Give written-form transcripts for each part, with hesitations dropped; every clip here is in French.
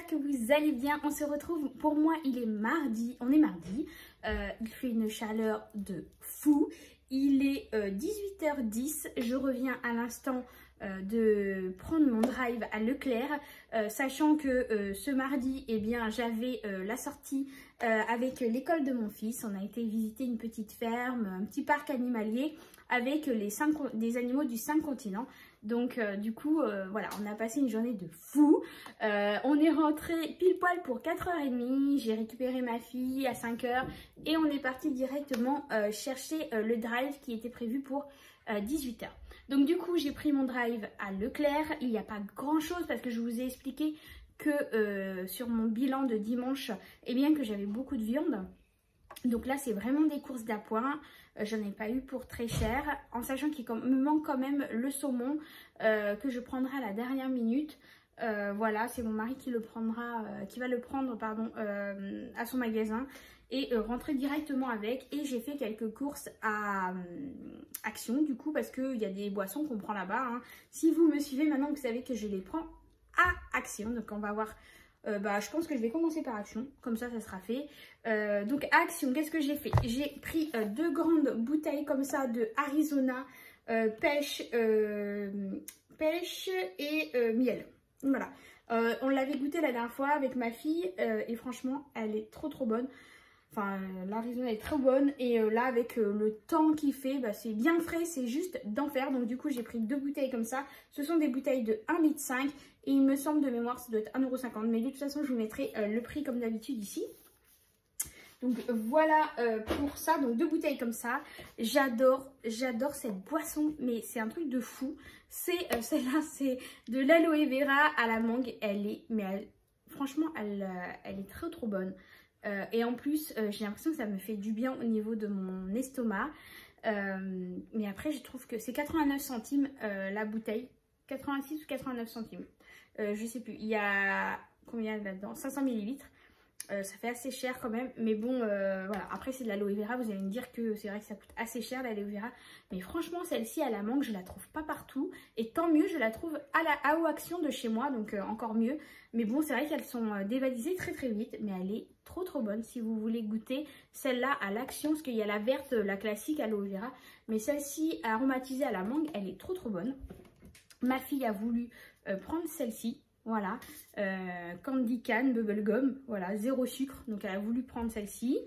j'espère que vous allez bien. On se retrouve, pour moi il est mardi, on est mardi, il fait une chaleur de fou, il est 18h10, je reviens à l'instant de prendre mon drive à Leclerc, sachant que ce mardi, eh bien, j'avais la sortie avec l'école de mon fils. On a été visiter une petite ferme, un petit parc animalier avec des animaux du 5 continents. Donc du coup, voilà, on a passé une journée de fou. On est rentré pile poil pour 4h30. J'ai récupéré ma fille à 5h et on est parti directement chercher le drive qui était prévu pour 18h. Donc du coup, j'ai pris mon drive à Leclerc. Il n'y a pas grand chose parce que je vous ai expliqué que sur mon bilan de dimanche, eh bien que j'avais beaucoup de viande. Donc là, c'est vraiment des courses d'appoint. J'en ai pas eu pour très cher, en sachant qu'il me manque quand même le saumon que je prendrai à la dernière minute. Voilà, c'est mon mari qui le prendra, qui va le prendre, pardon, à son magasin et rentrer directement avec. Et j'ai fait quelques courses à Action, du coup, parce qu'il y a des boissons qu'on prend là-bas. Hein. Si vous me suivez maintenant, vous savez que je les prends à Action. Donc on va voir. Je pense que je vais commencer par Action, comme ça sera fait. Donc à Action, qu'est-ce que j'ai fait? J'ai pris 2 grandes bouteilles comme ça de Arizona pêche et miel. Voilà, on l'avait goûté la dernière fois avec ma fille et franchement elle est trop bonne. Enfin, l'Arizona est très bonne et là avec le temps qu'il fait, c'est bien frais, c'est juste d'enfer. Donc du coup j'ai pris 2 bouteilles comme ça. Ce sont des bouteilles de 1,5 litre et il me semble de mémoire ça doit être 1,50 €. Mais de toute façon je vous mettrai le prix comme d'habitude ici. Donc voilà pour ça, donc 2 bouteilles comme ça. J'adore cette boisson, mais c'est un truc de fou. Celle-là c'est de l'aloe vera à la mangue. Franchement elle est trop bonne. Et en plus, j'ai l'impression que ça me fait du bien au niveau de mon estomac. Mais après, je trouve que c'est 89 centimes la bouteille. 86 ou 89 centimes. Je sais plus. Il y a combien là-dedans? 500 ml. Ça fait assez cher quand même. Mais bon, voilà. Après, c'est de l'aloe vera. Vous allez me dire que c'est vrai que ça coûte assez cher l'aloe vera. Mais franchement, celle-ci à la mangue, je la trouve pas partout. Et tant mieux, je la trouve à Action de chez moi. Donc encore mieux. Mais bon, c'est vrai qu'elles sont dévalisées très vite. Mais elle est trop bonne si vous voulez goûter celle-là à l'Action. Parce qu'il y a la verte, la classique aloe vera. Mais celle-ci aromatisée à la mangue, elle est trop bonne. Ma fille a voulu prendre celle-ci. Voilà, Candy Can Bubblegum, voilà, 0 sucre, donc elle a voulu prendre celle-ci.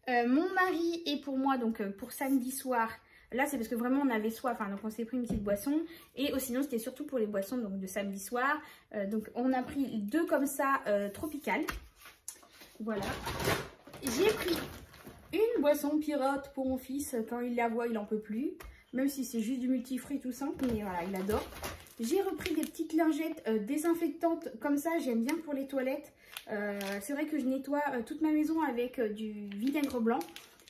Mon mari et pour moi, donc pour samedi soir, là c'est parce que vraiment on avait soif, hein, donc on s'est pris une petite boisson. Et sinon c'était surtout pour les boissons donc, de samedi soir, donc on a pris 2 comme ça, tropicales. Voilà, j'ai pris une boisson pirate pour mon fils, quand il la voit il en peut plus. Même si c'est juste du multifruit tout simple, mais voilà, il adore. J'ai repris des petites lingettes désinfectantes comme ça, j'aime bien pour les toilettes. C'est vrai que je nettoie toute ma maison avec du vinaigre blanc,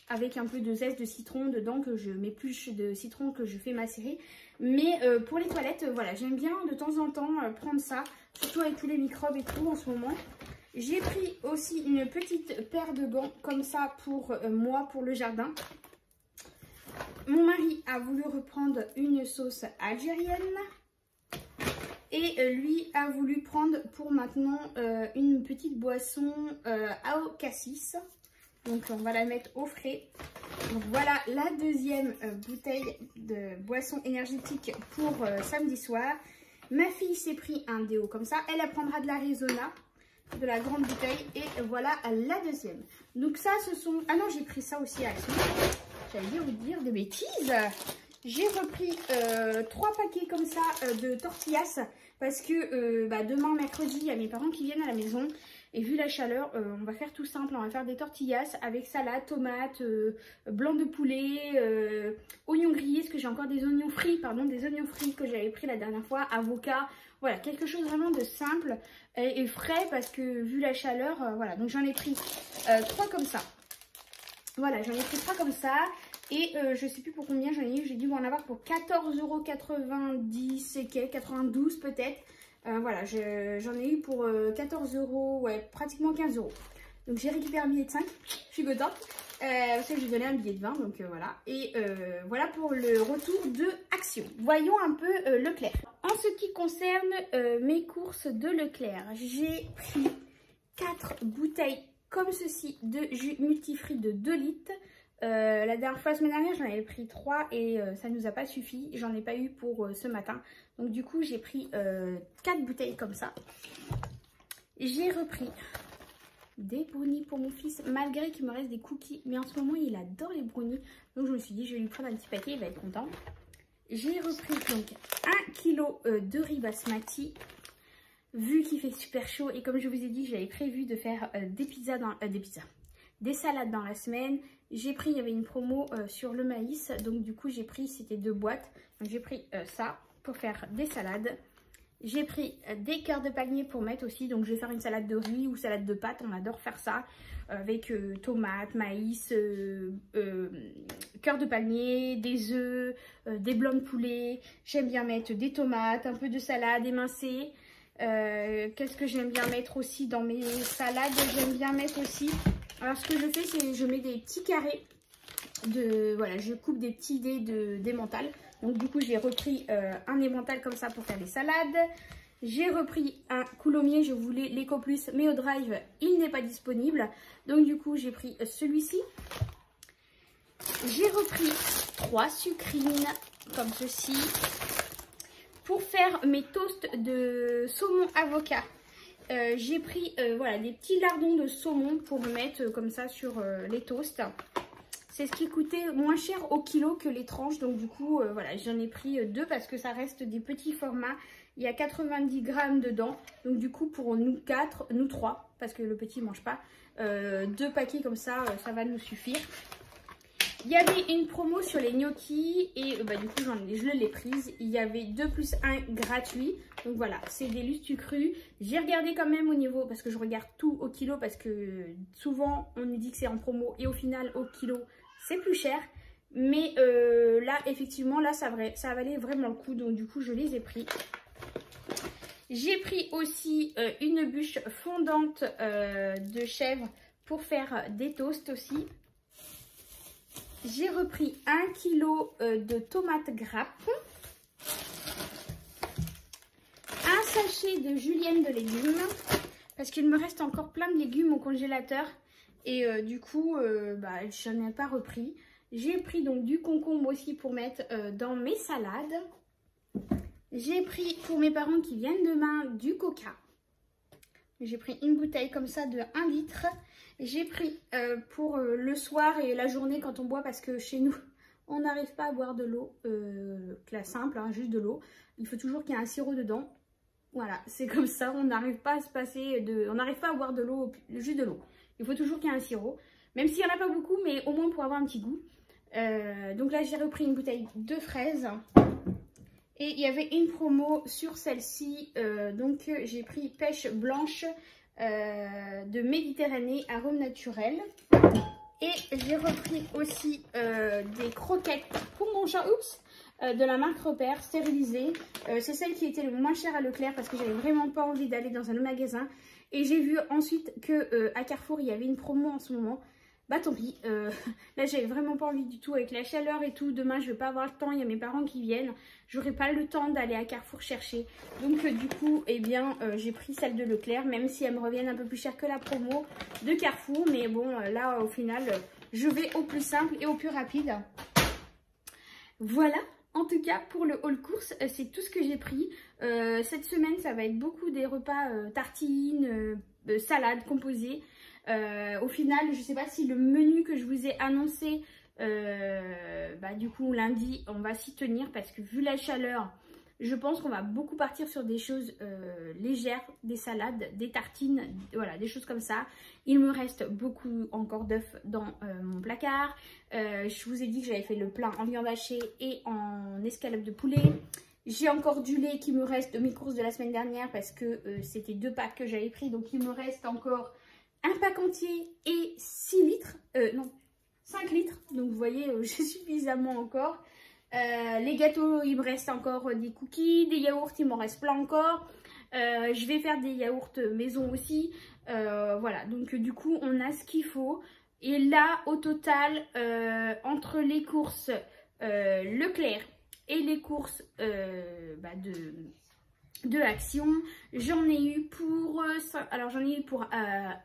avec un peu de zeste de citron dedans que je m'épluche de citron que je fais macérer. Mais pour les toilettes, voilà, j'aime bien de temps en temps prendre ça, surtout avec tous les microbes et tout en ce moment. J'ai pris aussi une petite paire de gants comme ça pour moi, pour le jardin. Mon mari a voulu reprendre une sauce algérienne. Et lui a voulu prendre pour maintenant une petite boisson au cassis. Donc on va la mettre au frais. Donc voilà la deuxième bouteille de boisson énergétique pour samedi soir. Ma fille s'est pris un déo comme ça. Elle prendra de l'Arizona, de la grande bouteille. Et voilà la deuxième. Donc ça ce sont... Ah non, j'ai pris ça aussi à Action. J'allais vous dire des bêtises. J'ai repris 3 paquets comme ça de tortillas parce que demain mercredi il y a mes parents qui viennent à la maison et vu la chaleur on va faire tout simple, on va faire des tortillas avec salade, tomates, blanc de poulet, oignons grillés parce que j'ai encore des oignons frits, que j'avais pris la dernière fois, avocat, voilà quelque chose vraiment de simple et frais parce que vu la chaleur, voilà donc j'en ai pris 3 comme ça. Voilà, j'en ai pris 3 comme ça. Et je sais plus pour combien j'en ai eu. J'ai dû en avoir pour 14,90 € et quelques, 92 peut-être. Voilà, j'en ai eu pour 14 €, ouais, pratiquement 15 €. Donc j'ai récupéré un billet de 5. Je suis contente. Parce que j'ai donné un billet de 20, donc voilà. Et voilà pour le retour de Action. Voyons un peu Leclerc. en ce qui concerne mes courses de Leclerc, j'ai pris 4 bouteilles comme ceci de jus multifruits de 2 litres. La dernière fois, la semaine dernière, j'en avais pris 3 et ça ne nous a pas suffi. J'en ai pas eu pour ce matin. Donc du coup, j'ai pris 4 bouteilles comme ça. J'ai repris des brownies pour mon fils, malgré qu'il me reste des cookies. Mais en ce moment, il adore les brownies. Donc je me suis dit, je vais lui prendre un petit paquet, il va être content. J'ai repris donc 1 kg de riz basmati. Vu qu'il fait super chaud et comme je vous ai dit, j'avais prévu de faire des salades dans la semaine. J'ai pris, il y avait une promo sur le maïs, donc du coup j'ai pris, c'était 2 boîtes. Donc j'ai pris ça pour faire des salades. J'ai pris des cœurs de palmier pour mettre aussi, donc je vais faire une salade de riz ou salade de pâtes, on adore faire ça. Avec tomates, maïs, cœur de palmier, des œufs, des blancs de poulet. J'aime bien mettre des tomates, un peu de salade émincée. Qu'est-ce que j'aime bien mettre aussi dans mes salades? J'aime bien mettre aussi, alors ce que je fais c'est je mets des petits carrés de, voilà, je coupe des petits dés d'emmental. Donc du coup j'ai repris un emmental comme ça pour faire les salades. J'ai repris un coulommiers, je voulais l'Eco Plus mais au drive il n'est pas disponible. Donc du coup j'ai pris celui-ci. J'ai repris 3 sucrines comme ceci. Pour faire mes toasts de saumon avocat, j'ai pris voilà, des petits lardons de saumon pour mettre comme ça sur les toasts. C'est ce qui coûtait moins cher au kilo que les tranches. Donc du coup, voilà, j'en ai pris 2 parce que ça reste des petits formats. Il y a 90 grammes dedans. Donc du coup, pour nous 4, nous 3, parce que le petit ne mange pas, 2 paquets comme ça, ça va nous suffire. Il y avait une promo sur les gnocchis et du coup je l'ai prise. Il y avait 2 plus 1 gratuit. Donc voilà, c'est des lustres crus. J'ai regardé quand même au niveau, parce que je regarde tout au kilo, parce que souvent on nous dit que c'est en promo et au final au kilo c'est plus cher. Mais là effectivement là ça valait vraiment le coup, donc du coup je les ai pris. J'ai pris aussi une bûche fondante de chèvre pour faire des toasts aussi. J'ai repris 1 kg de tomates grappes, un sachet de julienne de légumes, parce qu'il me reste encore plein de légumes au congélateur et du coup j'en ai pas repris. J'ai pris donc du concombre aussi pour mettre dans mes salades. J'ai pris pour mes parents qui viennent demain du coca. J'ai pris une bouteille comme ça de 1 litre. J'ai pris pour le soir et la journée quand on boit, parce que chez nous, on n'arrive pas à boire de l'eau, la simple, hein, juste de l'eau. Il faut toujours qu'il y ait un sirop dedans. Voilà, c'est comme ça, on n'arrive pas à se passer de... On n'arrive pas à boire de l'eau, juste de l'eau. Il faut toujours qu'il y ait un sirop, même s'il n'y en a pas beaucoup, mais au moins pour avoir un petit goût. Donc là, j'ai repris une bouteille de fraises. Et il y avait une promo sur celle-ci, donc j'ai pris pêche blanche de Méditerranée, arôme naturel. Et j'ai repris aussi des croquettes pour mon chat, de la marque Repère, stérilisées. C'est celle qui était le moins chère à Leclerc parce que j'avais vraiment pas envie d'aller dans un autre magasin. Et j'ai vu ensuite que à Carrefour, il y avait une promo en ce moment. Bah tant pis, là j'avais vraiment pas envie du tout avec la chaleur et tout. Demain je vais pas avoir le temps, il y a mes parents qui viennent. J'aurai pas le temps d'aller à Carrefour chercher. Donc du coup, eh bien j'ai pris celle de Leclerc, même si elles me reviennent un peu plus cher que la promo de Carrefour. Mais bon, là au final, je vais au plus simple et au plus rapide. Voilà, en tout cas pour le haul course, c'est tout ce que j'ai pris. Cette semaine, ça va être beaucoup des repas tartines, salades composées. Au final, je ne sais pas si le menu que je vous ai annoncé, du coup lundi, on va s'y tenir parce que vu la chaleur, je pense qu'on va beaucoup partir sur des choses légères, des salades, des tartines, voilà, des choses comme ça. Il me reste beaucoup encore d'œufs dans mon placard. Je vous ai dit que j'avais fait le plein en viande hachée et en escalope de poulet. J'ai encore du lait qui me reste de mes courses de la semaine dernière parce que c'était 2 packs que j'avais pris. Donc il me reste encore un pack entier et 6 litres, non, 5 litres. Donc vous voyez, j'ai suffisamment encore. Les gâteaux, il me reste encore des cookies, des yaourts, il m'en reste plein encore. Je vais faire des yaourts maison aussi. Voilà, donc du coup, on a ce qu'il faut. Et là, au total, entre les courses Leclerc, Et les courses de Action, j'en ai eu pour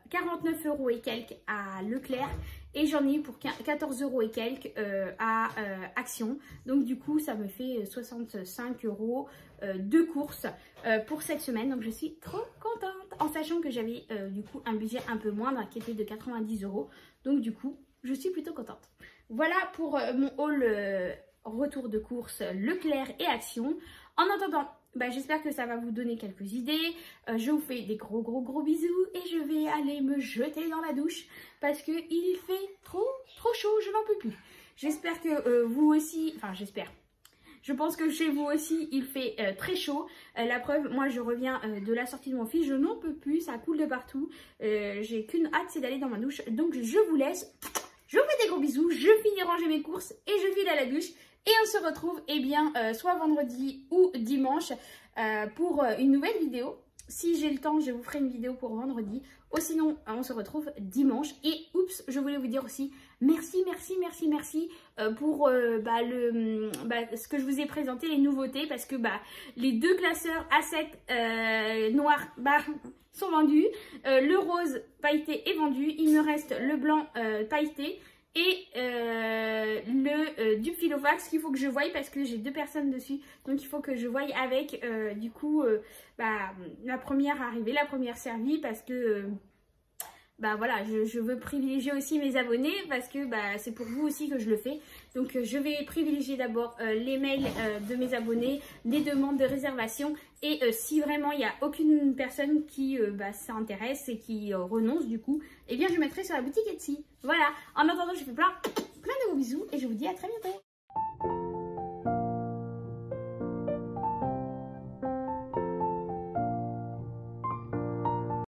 49 € et quelques à Leclerc et j'en ai eu pour 14 € et quelques à Action. Donc du coup ça me fait 65 € de courses pour cette semaine. Donc je suis trop contente en sachant que j'avais du coup un budget un peu moindre qui était de 90 €. Donc du coup je suis plutôt contente. Voilà pour mon haul retour de courses Leclerc et Action. En attendant, j'espère que ça va vous donner quelques idées. Je vous fais des gros bisous et je vais aller me jeter dans la douche parce que il fait trop chaud, je n'en peux plus. J'espère que vous aussi, j'espère. Je pense que chez vous aussi, il fait très chaud. La preuve, moi je reviens de la sortie de mon fils, je n'en peux plus, ça coule de partout. J'ai qu'une hâte, c'est d'aller dans ma douche. Donc je vous laisse. Je vous fais des gros bisous, je finis de ranger mes courses et je file à la douche. Et on se retrouve soit vendredi ou dimanche pour une nouvelle vidéo. Si j'ai le temps, je vous ferai une vidéo pour vendredi. Ou sinon, on se retrouve dimanche. Et oups, je voulais vous dire aussi merci pour ce que je vous ai présenté, les nouveautés. Parce que les deux classeurs A7 noirs sont vendus. Le rose pailleté est vendu. Il me reste le blanc pailleté. Et le dupe Filofax qu'il faut que je voie parce que j'ai 2 personnes dessus. Donc il faut que je voie avec du coup la première arrivée, la première servie. Parce que voilà, je veux privilégier aussi mes abonnés. Parce que c'est pour vous aussi que je le fais. Donc je vais privilégier d'abord les mails de mes abonnés, les demandes de réservation. Et si vraiment il n'y a aucune personne qui s'intéresse et qui renonce du coup, eh bien je mettrai sur la boutique Etsy. Voilà, en attendant je fais plein de gros bisous et je vous dis à très bientôt.